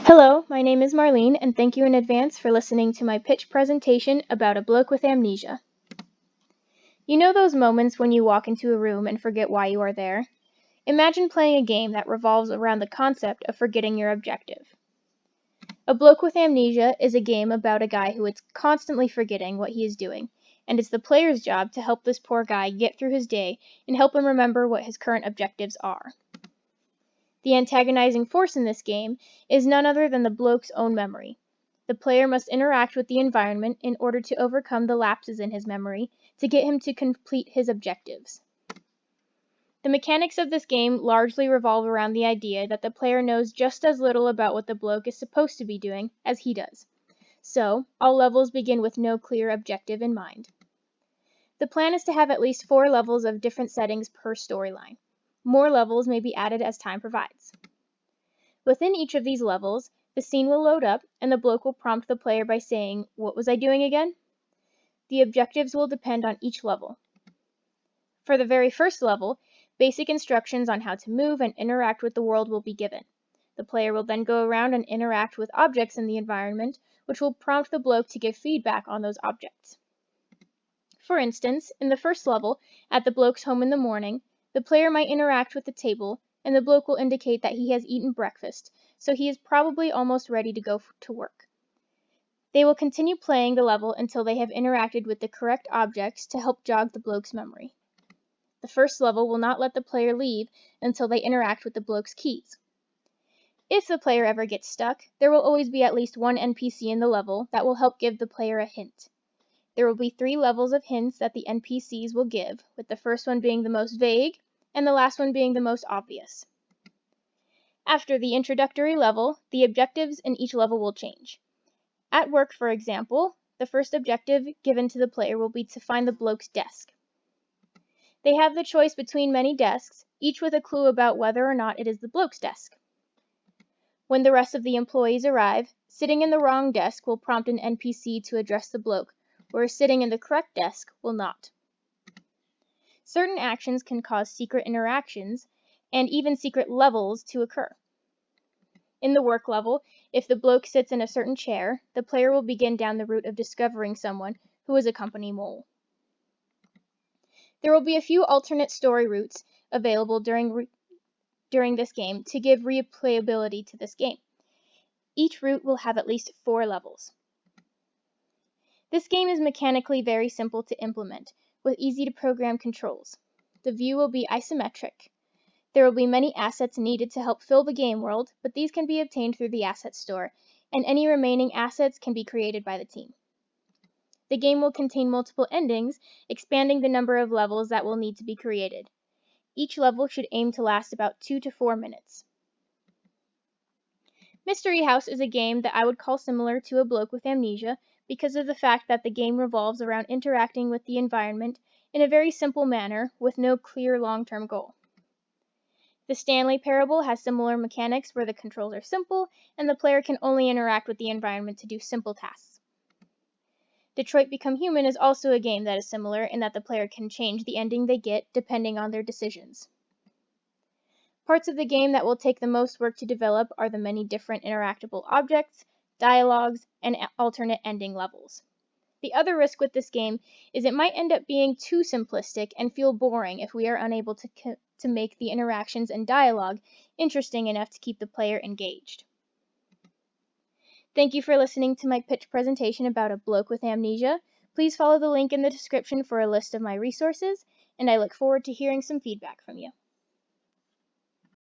Hello, my name is Marlene, and thank you in advance for listening to my pitch presentation about a bloke with amnesia. You know those moments when you walk into a room and forget why you are there? Imagine playing a game that revolves around the concept of forgetting your objective. A Bloke with Amnesia is a game about a guy who is constantly forgetting what he is doing, and it's the player's job to help this poor guy get through his day and help him remember what his current objectives are. The antagonizing force in this game is none other than the bloke's own memory. The player must interact with the environment in order to overcome the lapses in his memory to get him to complete his objectives. The mechanics of this game largely revolve around the idea that the player knows just as little about what the bloke is supposed to be doing as he does. So, all levels begin with no clear objective in mind. The plan is to have at least 4 levels of different settings per storyline. More levels may be added as time provides. Within each of these levels, the scene will load up and the bloke will prompt the player by saying, "What was I doing again?" The objectives will depend on each level. For the very first level, basic instructions on how to move and interact with the world will be given. The player will then go around and interact with objects in the environment, which will prompt the bloke to give feedback on those objects. For instance, in the first level, at the bloke's home in the morning, the player might interact with the table, and the bloke will indicate that he has eaten breakfast, so he is probably almost ready to go to work. They will continue playing the level until they have interacted with the correct objects to help jog the bloke's memory. The first level will not let the player leave until they interact with the bloke's keys. If the player ever gets stuck, there will always be at least one NPC in the level that will help give the player a hint. There will be 3 levels of hints that the NPCs will give, with the first one being the most vague, and the last one being the most obvious. After the introductory level, the objectives in each level will change. At work, for example, the first objective given to the player will be to find the bloke's desk. They have the choice between many desks, each with a clue about whether or not it is the bloke's desk. When the rest of the employees arrive, sitting in the wrong desk will prompt an NPC to address the bloke, whereas sitting in the correct desk will not. Certain actions can cause secret interactions and even secret levels to occur. In the work level, if the bloke sits in a certain chair, the player will begin down the route of discovering someone who is a company mole. There will be a few alternate story routes available during this game to give replayability to this game. Each route will have at least 4 levels. This game is mechanically very simple to implement, with easy to program controls. The view will be isometric. There will be many assets needed to help fill the game world, but these can be obtained through the asset store, and any remaining assets can be created by the team. The game will contain multiple endings, expanding the number of levels that will need to be created. Each level should aim to last about 2 to 4 minutes. Mystery House is a game that I would call similar to A Bloke with Amnesia because of the fact that the game revolves around interacting with the environment in a very simple manner with no clear long-term goal. The Stanley Parable has similar mechanics where the controls are simple and the player can only interact with the environment to do simple tasks. Detroit Become Human is also a game that is similar in that the player can change the ending they get depending on their decisions. Parts of the game that will take the most work to develop are the many different interactable objects, dialogues, and alternate ending levels. The other risk with this game is it might end up being too simplistic and feel boring if we are unable to make the interactions and dialogue interesting enough to keep the player engaged. Thank you for listening to my pitch presentation about A Bloke with Amnesia. Please follow the link in the description for a list of my resources, and I look forward to hearing some feedback from you.